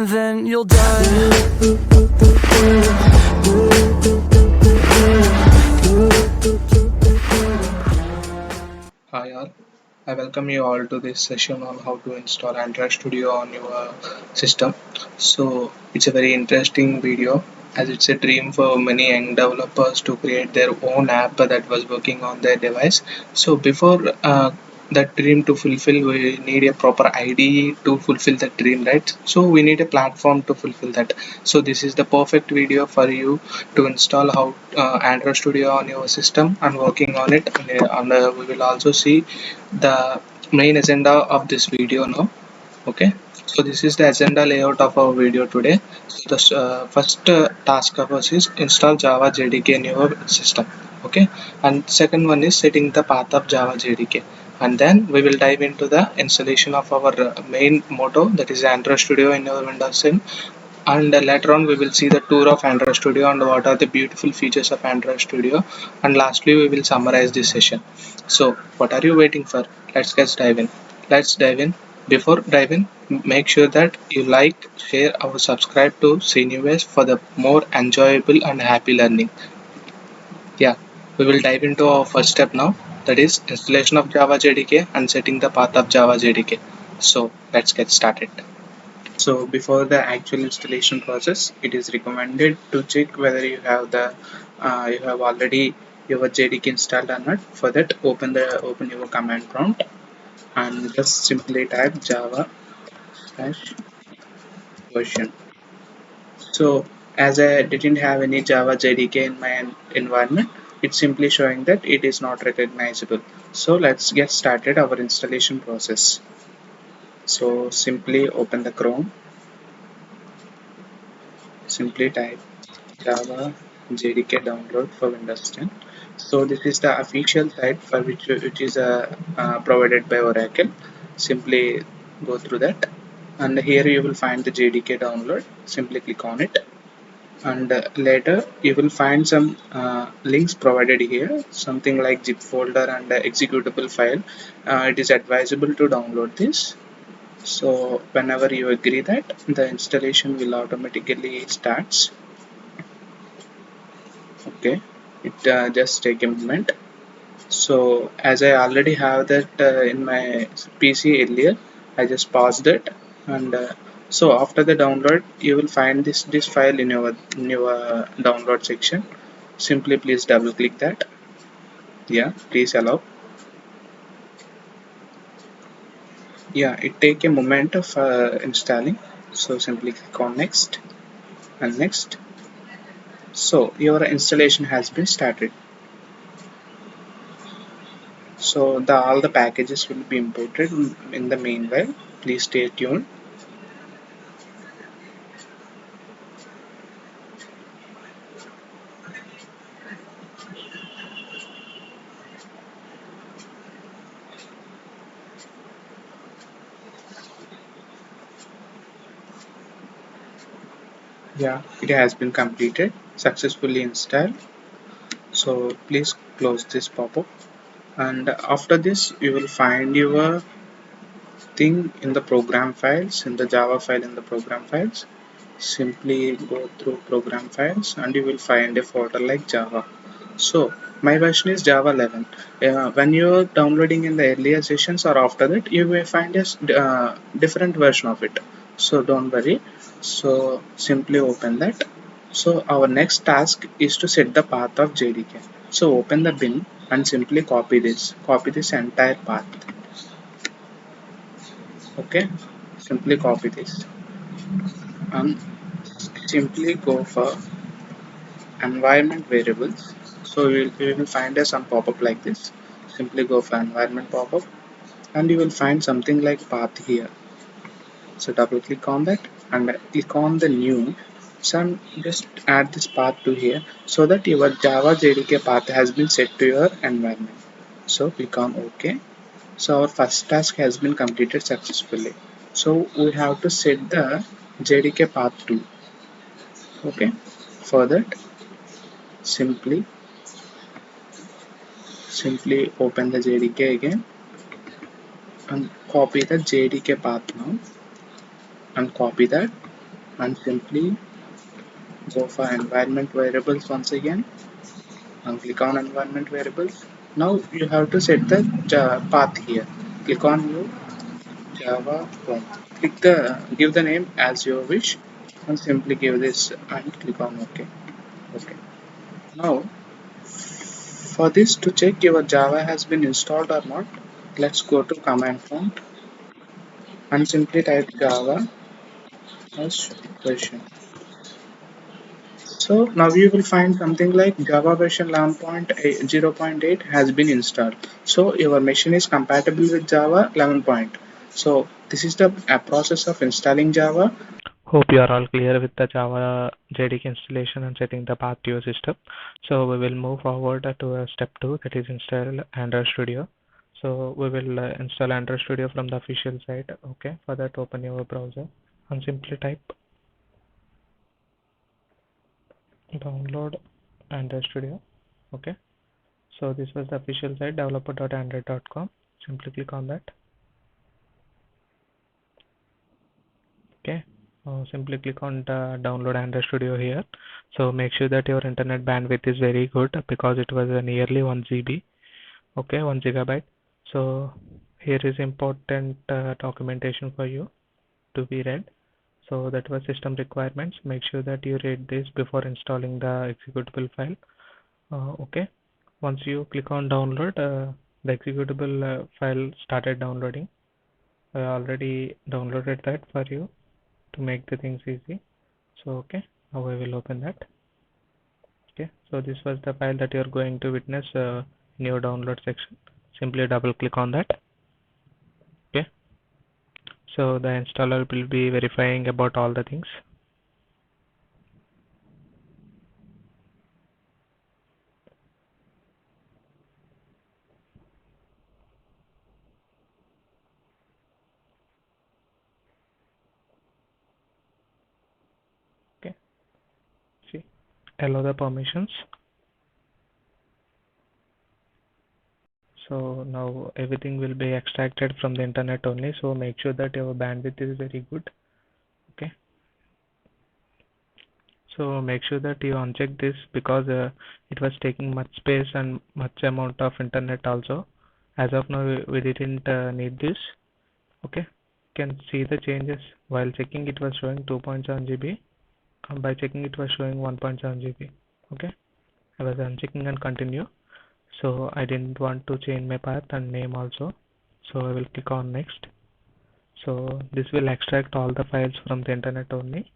and then you'll die. Hi all, I welcome you all to this session on how to install Android Studio on your system. So it's a very interesting video as it's a dream for many young developers to create their own app that was working on their device. So before that dream to fulfill, we need a proper IDE to fulfill that dream, right? So we need a platform to fulfill that. So this is the perfect video for you to install how Android Studio on your system and working on it. And we will also see the main agenda of this video now. Okay, so this is the agenda layout of our video today. So the first task of us is install Java JDK in your system. Okay, and second one is setting the path of Java JDK, and then we will dive into the installation of our main motto, that is Android Studio in your Windows 10. And later on we will see the tour of Android Studio and what are the beautiful features of Android Studio, and lastly we will summarize this session. So what are you waiting for? Let's dive in. Before diving, make sure that you like, share or subscribe to CNUS for the more enjoyable and happy learning. Yeah, we will dive into our first step now, that is installation of Java JDK and setting the path of Java JDK. So let's get started. So before the actual installation process, it is recommended to check whether you have already your JDK installed or not. For that, open your command prompt and just simply type java slash version. So as I didn't have any Java JDK in my environment, it's simply showing that it is not recognizable. So let's get started our installation process. So simply open the Chrome, simply type Java JDK download for Windows 10. So this is the official site for which is provided by Oracle. Simply go through that, and here you will find the JDK download. Simply click on it, and later you will find some links provided here, something like zip folder and executable file. It is advisable to download this. So whenever you agree that, the installation will automatically starts. Okay, it just take a moment. So as I already have that in my PC earlier, I just paused it, and so after the download you will find this file in your download section. Simply please double click that. Yeah, please allow. Yeah, it take a moment of installing. So simply click on next and next. So your installation has been started. So all the packages will be imported in the meanwhile. Please stay tuned. Yeah, it has been completed, successfully installed. So please close this pop-up, and after this you will find your thing in the program files, in the Java file, in the program files. Simply go through program files and you will find a folder like Java. So my version is Java 11. When you're downloading in the earlier sessions or after that, you may find a different version of it. So don't worry. So simply open that. So our next task is to set the path of JDK. So open the bin and simply copy this entire path. Okay, simply copy this and simply go for environment variables. So you will find some pop-up like this. Simply go for environment pop-up and you will find something like path here. So double click on that and click on the new. So just add this path to here so that your Java JDK path has been set to your environment. So click on OK. So our first task has been completed successfully. So we have to set the JDK path to. Okay. For that, simply open the JDK again and copy the JDK path now and copy that and simply go for environment variables once again and click on environment variables. Now you have to set the path here. Click on new Java home. Give the name as you wish and simply give this and click on OK. Okay. Now for this to check your Java has been installed or not, let's go to command prompt and simply type Java as version. So now you will find something like Java version 11.0.8 has been installed. So your machine is compatible with Java 11. So this is the process of installing Java. Hope you are all clear with the Java JDK installation and setting the path to your system. So we will move forward to step 2, that is install Android Studio. So we will install Android Studio from the official site. Okay, for that open your browser and simply type download Android Studio. Okay, so this was the official site developer.android.com. Simply click on that. Okay, simply click on the download Android Studio here. So make sure that your internet bandwidth is very good because it was nearly 1 GB. Okay, 1 gigabyte. So here is important documentation for you to be read. So that was system requirements. Make sure that you read this before installing the executable file. Okay, once you click on download, the executable file started downloading. I already downloaded that for you to make the things easy. So okay, now I will open that. Okay, so this was the file that you're going to witness in your download section. Simply double click on that. Okay, so the installer will be verifying about all the things. Okay, see, allow the permissions. So now everything will be extracted from the internet only, so make sure that your bandwidth is very good. Okay, so make sure that you uncheck this because it was taking much space and much amount of internet also. As of now we didn't need this. Okay, you can see the changes. While checking it was showing 2.7 GB, by checking it was showing 1.7 GB. Okay, I was unchecking and continue. So I didn't want to change my path and name also, so I will click on next. So this will extract all the files from the internet only,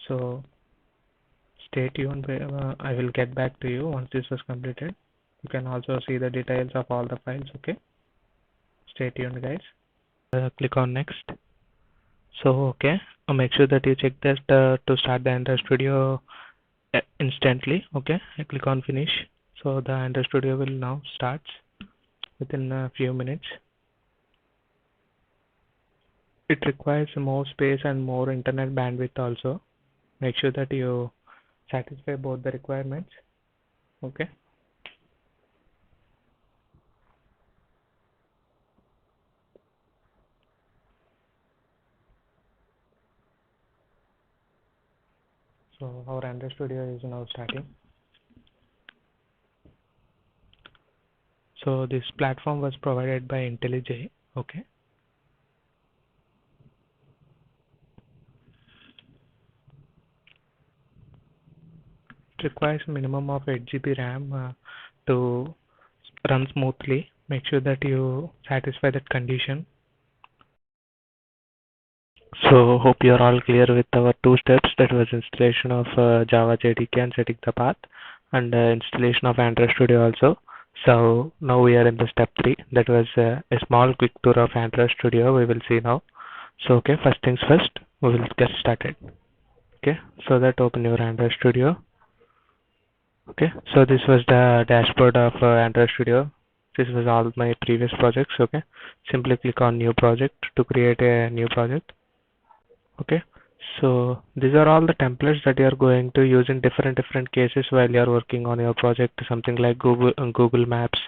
so stay tuned. I will get back to you once this was completed. You can also see the details of all the files. Okay, stay tuned guys. Click on next. So okay, make sure that you check that to start the Android Studio instantly. Okay, I click on finish. So the Android Studio will now start within a few minutes. It requires more space and more internet bandwidth also. Make sure that you satisfy both the requirements. Okay, so our Android Studio is now starting. So this platform was provided by IntelliJ. Okay, it requires minimum of 8 GB RAM to run smoothly. Make sure that you satisfy that condition. So hope you are all clear with our two steps, that was installation of Java JDK and setting the path, and installation of Android Studio also. So now we are in the step 3, that was a small quick tour of Android Studio we will see now. So okay, first things first, we will get started. Okay, so that open your Android Studio. Okay, so this was the dashboard of Android Studio. This was all my previous projects. Okay, simply click on new project to create a new project. Okay, so these are all the templates that you are going to use in different cases while you are working on your project, something like Google Maps.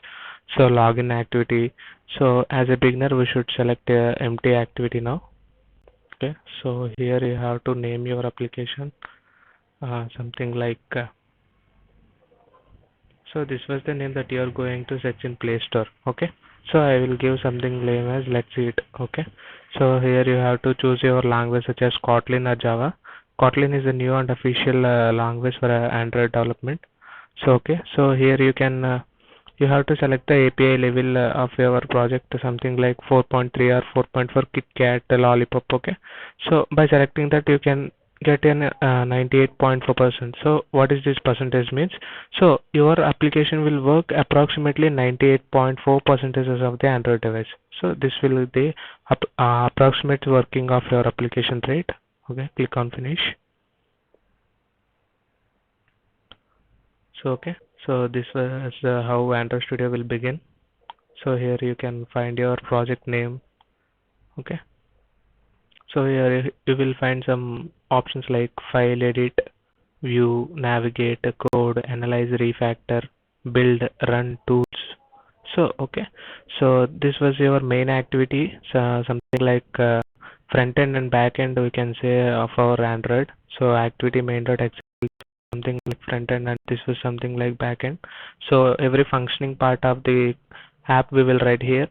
So login activity. So as a beginner we should select a empty activity now. Okay, so here you have to name your application something like so this was the name that you are going to search in Play Store. Okay, so I will give something lame as let's see it. Okay, so here you have to choose your language such as Kotlin or Java. Kotlin is a new and official language for Android development. So okay, so here you have to select the API level of your project something like 4.3 or 4.4 KitKat Lollipop. Okay, so by selecting that you can get an 98.4%. So what is this percentage means? So your application will work approximately 98.4 percentages of the Android device. So this will be the approximate working of your application rate. Okay, click on finish. So okay, so this was how Android Studio will begin. So here you can find your project name. Okay, so here you will find some options like file edit, view, navigate, code, analyze, refactor, build, run, tools. So okay, so this was your main activity. So something like front end and back end we can say of our Android. So activity main.exe something like front end and this was something like back end. So every functioning part of the app we will write here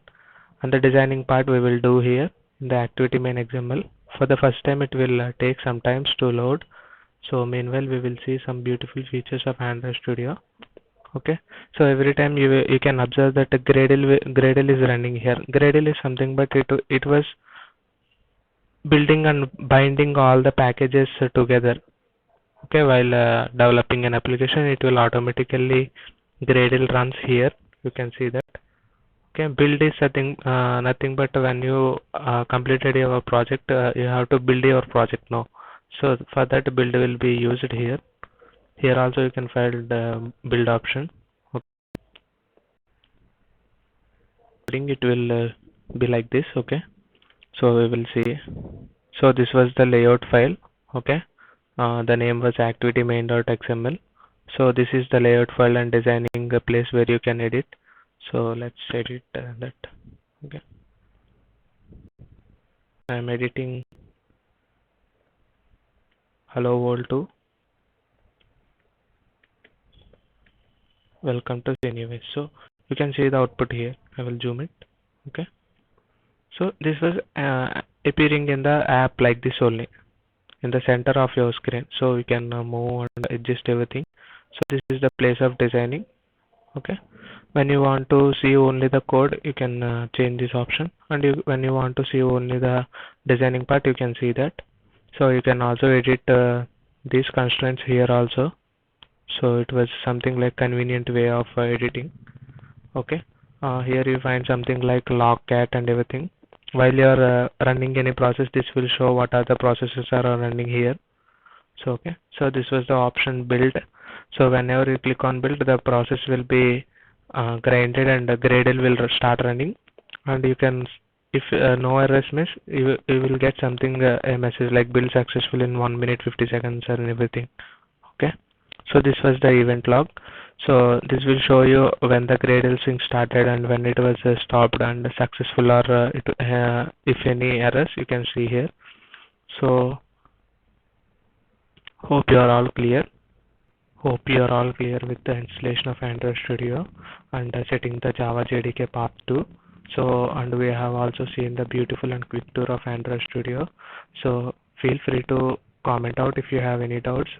and the designing part we will do here in the activity main XML. For the first time it will take some times to load. So meanwhile we will see some beautiful features of Android Studio. Okay, so every time you can observe that Gradle is running here. Gradle is something but it was building and binding all the packages together. Okay, while developing an application it will automatically Gradle runs here. You can see that. Okay, build is nothing but when you completed your project, you have to build your project now. So for that build will be used here. Here also you can find the build option. Okay. It will be like this. Okay, so we will see. So this was the layout file. Okay, the name was activity main.xml. So this is the layout file and designing a place where you can edit. So let's edit that. Okay, I'm editing hello world 2. Welcome to anyway. So you can see the output here. I will zoom it. Okay, so this was appearing in the app like this only in the center of your screen. So you can move and adjust everything. So this is the place of designing. Okay, when you want to see only the code you can change this option, and when you want to see only the designing part you can see that. So you can also edit these constraints here also. So it was something like convenient way of editing. Okay, here you find something like logcat and everything. While you are running any process, this will show what are the processes are running here. So okay, so this was the option build. So whenever you click on build, the process will be grinded and the Gradle will start running. And you can, if no errors miss, you will get something a message like build successful in 1 minute 50 seconds and everything. Okay, so this was the event log. So this will show you when the Gradle sync started and when it was stopped and successful or if any errors you can see here. So hope you are all clear. Hope you are all clear with the installation of Android Studio and setting the Java JDK path 2. So, and we have also seen the beautiful and quick tour of Android Studio. So, feel free to comment out if you have any doubts.